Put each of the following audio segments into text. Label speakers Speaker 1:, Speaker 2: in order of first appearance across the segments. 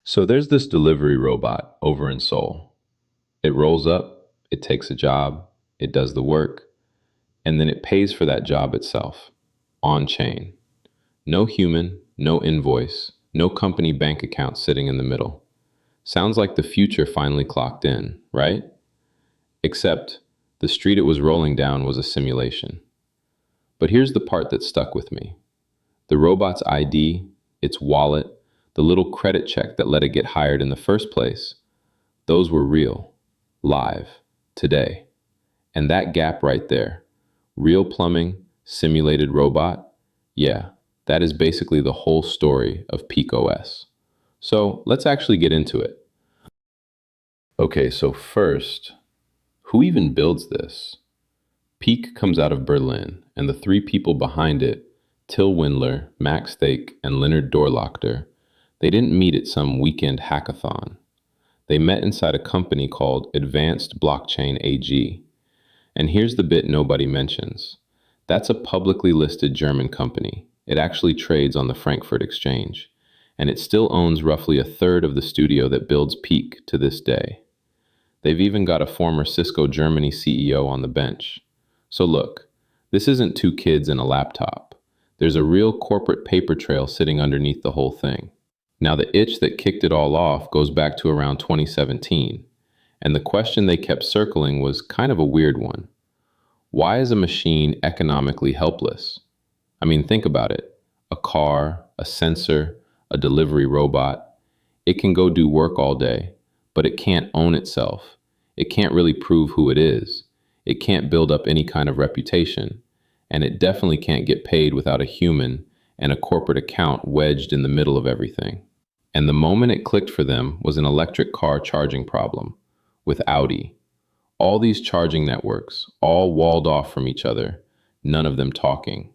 Speaker 1: So there's this delivery robot over in Seoul. It rolls up, it takes a job, it does the work, and then it pays for that job itself, on chain. No human, no invoice, no company bank account sitting in the middle. Sounds like the future finally clocked in, right? Except the street it was rolling down was a simulation. But here's the part that stuck with me. The robot's ID, its wallet, the little credit check that let it get hired in the first place, those were real, live, today. And that gap right there, real plumbing, simulated robot, yeah, that is basically the whole story of peaqOS. So let's actually get into it. Okay, so first, who even builds this? PEAQ comes out of Berlin, and the three people behind it, Till Windler, Max Thake, and Leonard Dorlachter, they didn't meet at some weekend hackathon. They met inside a company called Advanced Blockchain AG. And here's the bit nobody mentions. That's a publicly listed German company. It actually trades on the Frankfurt Exchange, and it still owns roughly a third of the studio that builds PEAQ to this day. They've even got a former Cisco Germany CEO on the bench. So look, this isn't two kids and a laptop. There's a real corporate paper trail sitting underneath the whole thing. Now, the itch that kicked it all off goes back to around 2017, and the question they kept circling was kind of a weird one. Why is a machine economically helpless? I mean, think about it. A car, a sensor, a delivery robot. It can go do work all day, but it can't own itself. It can't really prove who it is. It can't build up any kind of reputation, and it definitely can't get paid without a human and a corporate account wedged in the middle of everything. And the moment it clicked for them was an electric car charging problem with Audi. All these charging networks, all walled off from each other, none of them talking.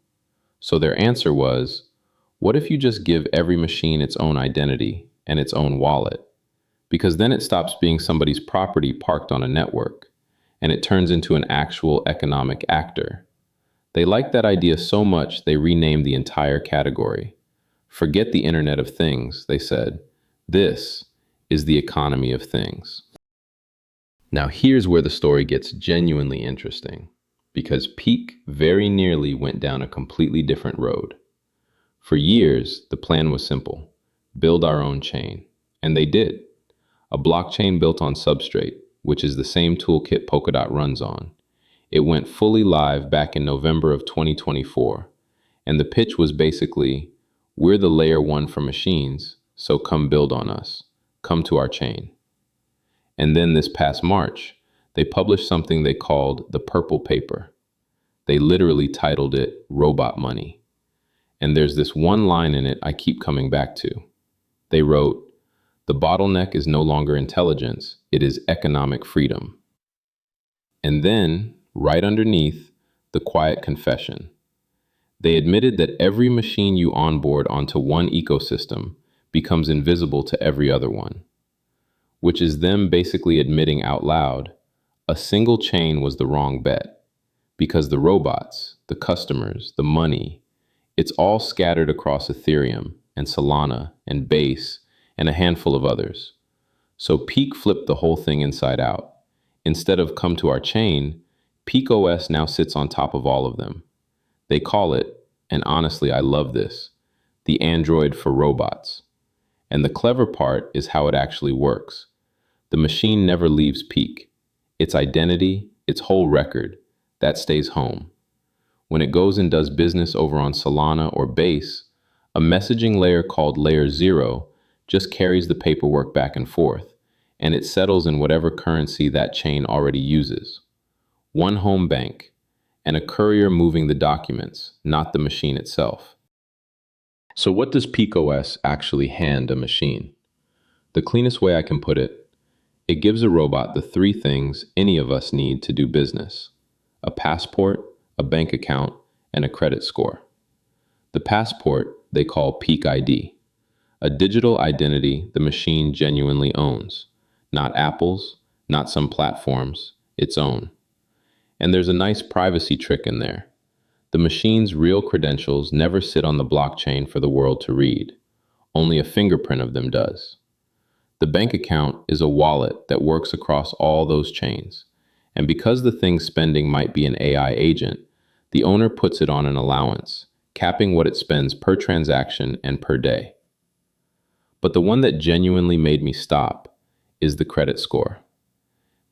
Speaker 1: So their answer was, what if you just give every machine its own identity and its own wallet? Because then it stops being somebody's property parked on a network, and it turns into an actual economic actor. They liked that idea so much they renamed the entire category. Forget the Internet of Things, they said. This is the economy of things. Now here's where the story gets genuinely interesting, because PEAQ very nearly went down a completely different road. For years, the plan was simple: build our own chain. And they did. A blockchain built on Substrate, which is the same toolkit Polkadot runs on. It went fully live back in November of 2024, and the pitch was basically, we're the layer one for machines, so come build on us. Come to our chain. And then this past March, they published something they called the Purple Paper. They literally titled it Robot Money. And there's this one line in it I keep coming back to. They wrote, the bottleneck is no longer intelligence, it is economic freedom. And then, right underneath, the quiet confession. They admitted that every machine you onboard onto one ecosystem becomes invisible to every other one, which is them basically admitting out loud, a single chain was the wrong bet, because the robots, the customers, the money, it's all scattered across Ethereum and Solana and Base and a handful of others. So PEAQ flipped the whole thing inside out. Instead of come to our chain, peaqOS now sits on top of all of them. They call it, and honestly I love this, the Android for robots. And the clever part is how it actually works. The machine never leaves PEAQ. Its identity, its whole record, that stays home. When it goes and does business over on Solana or Base, a messaging layer called Layer 0 just carries the paperwork back and forth, and it settles in whatever currency that chain already uses. One home bank, and a courier moving the documents, not the machine itself. So what does peaqOS actually hand a machine? The cleanest way I can put it, it gives a robot the three things any of us need to do business: a passport, a bank account, and a credit score. The passport they call PEAQ ID, a digital identity the machine genuinely owns, not Apple's, not some platform's, its own. And there's a nice privacy trick in there. The machine's real credentials never sit on the blockchain for the world to read. Only a fingerprint of them does. The bank account is a wallet that works across all those chains. And because the thing's spending might be an AI agent, the owner puts it on an allowance, capping what it spends per transaction and per day. But the one that genuinely made me stop is the credit score.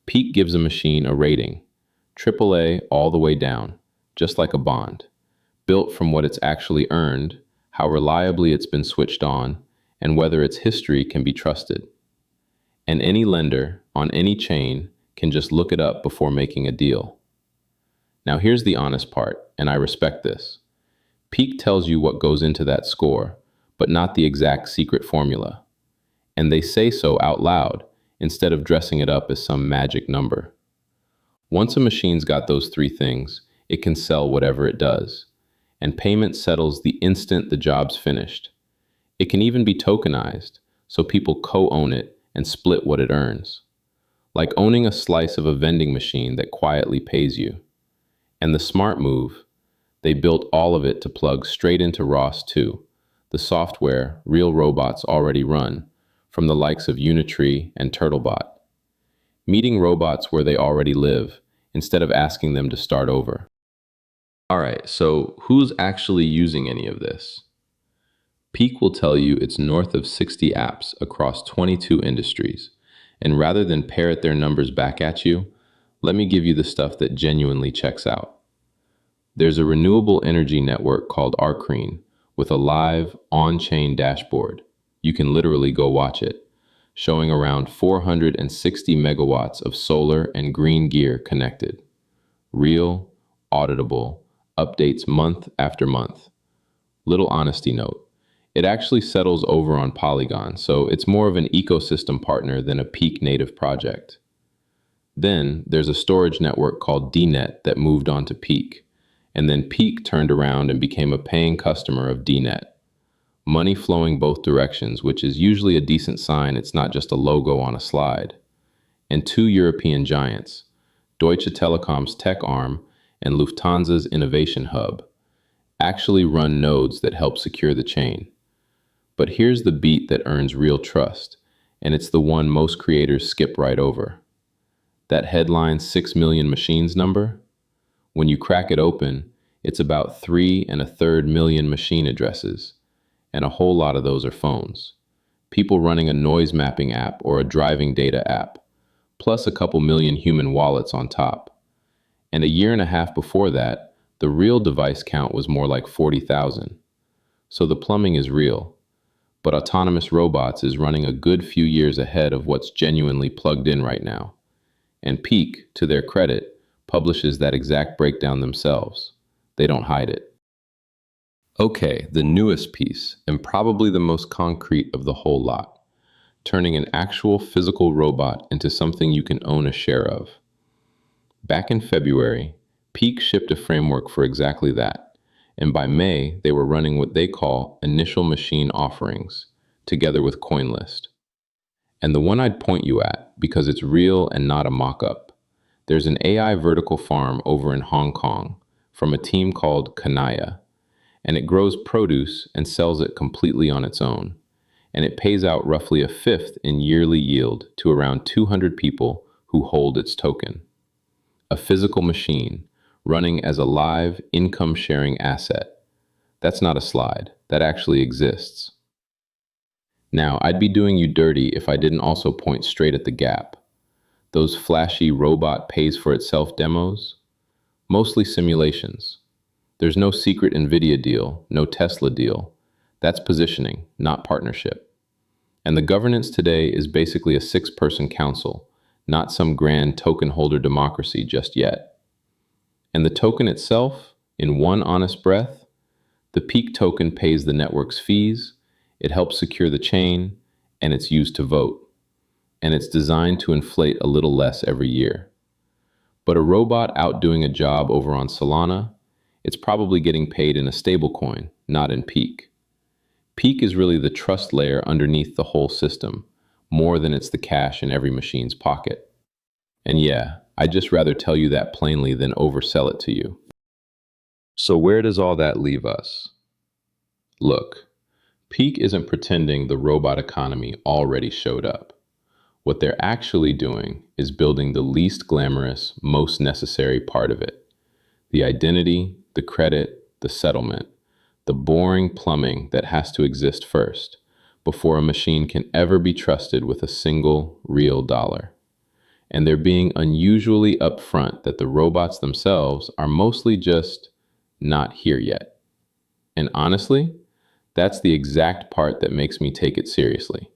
Speaker 1: PEAQ gives a machine a rating, AAA all the way down, just like a bond, built from what it's actually earned, how reliably it's been switched on, and whether its history can be trusted. And any lender on any chain can just look it up before making a deal. Now here's the honest part, and I respect this. PEAQ tells you what goes into that score, but not the exact secret formula. And they say so out loud, instead of dressing it up as some magic number. Once a machine's got those three things, it can sell whatever it does. And payment settles the instant the job's finished. It can even be tokenized, so people co-own it and split what it earns. Like owning a slice of a vending machine that quietly pays you. And the smart move, they built all of it to plug straight into ROS 2, the software real robots already run, from the likes of Unitree and Turtlebot. Meeting robots where they already live, instead of asking them to start over. All right, so who's actually using any of this? PEAQ will tell you it's north of 60 apps across 22 industries. And rather than parrot their numbers back at you, let me give you the stuff that genuinely checks out. There's a renewable energy network called Arcrene with a live on-chain dashboard. You can literally go watch it, showing around 460 megawatts of solar and green gear connected. Real, auditable, updates month after month. Little honesty note. It actually settles over on Polygon, so it's more of an ecosystem partner than a PEAQ native project. Then there's a storage network called DNet that moved on to PEAQ, and then PEAQ turned around and became a paying customer of DNet. Money flowing both directions, which is usually a decent sign it's not just a logo on a slide. And two European giants, Deutsche Telekom's tech arm and Lufthansa's innovation hub, actually run nodes that help secure the chain. But here's the beat that earns real trust, and it's the one most creators skip right over. That headline 6 million machines number? When you crack it open, it's about 3.33 million machine addresses, and a whole lot of those are phones. People running a noise mapping app or a driving data app, plus a couple million human wallets on top. And a year and a half before that, the real device count was more like 40,000. So the plumbing is real, but autonomous robots is running a good few years ahead of what's genuinely plugged in right now. And PEAQ, to their credit, publishes that exact breakdown themselves. They don't hide it. Okay, the newest piece, and probably the most concrete of the whole lot, turning an actual physical robot into something you can own a share of. Back in February, PEAQ shipped a framework for exactly that, and by May, they were running what they call initial machine offerings, together with CoinList. And the one I'd point you at, because it's real and not a mock-up, there's an AI vertical farm over in Hong Kong from a team called Kanaya, and it grows produce and sells it completely on its own. And it pays out roughly a fifth in yearly yield to around 200 people who hold its token. A physical machine running as a live income-sharing asset. That's not a slide. That actually exists. Now, I'd be doing you dirty if I didn't also point straight at the gap. Those flashy robot pays-for-itself demos? Mostly simulations. There's no secret NVIDIA deal, no Tesla deal. That's positioning, not partnership. And the governance today is basically a 6-person council, not some grand token holder democracy just yet. And the token itself, in one honest breath, the PEAQ token pays the network's fees, it helps secure the chain, and it's used to vote. And it's designed to inflate a little less every year. But a robot out doing a job over on Solana, it's probably getting paid in a stablecoin, not in PEAQ. PEAQ is really the trust layer underneath the whole system, more than it's the cash in every machine's pocket. And yeah, I'd just rather tell you that plainly than oversell it to you. So where does all that leave us? Look, PEAQ isn't pretending the robot economy already showed up. What they're actually doing is building the least glamorous, most necessary part of it: the identity, the credit, the settlement, the boring plumbing that has to exist first before a machine can ever be trusted with a single real dollar. And they're being unusually upfront that the robots themselves are mostly just not here yet. And honestly, that's the exact part that makes me take it seriously.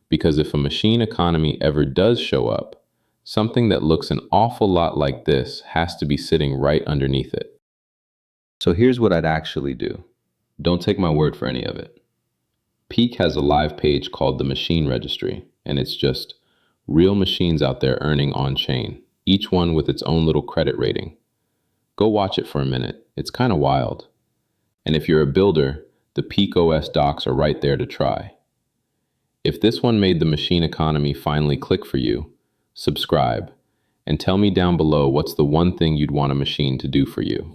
Speaker 1: Because if a machine economy ever does show up, something that looks an awful lot like this has to be sitting right underneath it. So here's what I'd actually do. Don't take my word for any of it. PEAQ has a live page called the Machine Registry, and it's just real machines out there earning on-chain, each one with its own little credit rating. Go watch it for a minute. It's kind of wild. And if you're a builder, the peaqOS docs are right there to try. If this one made the machine economy finally click for you, subscribe, and tell me down below what's the one thing you'd want a machine to do for you.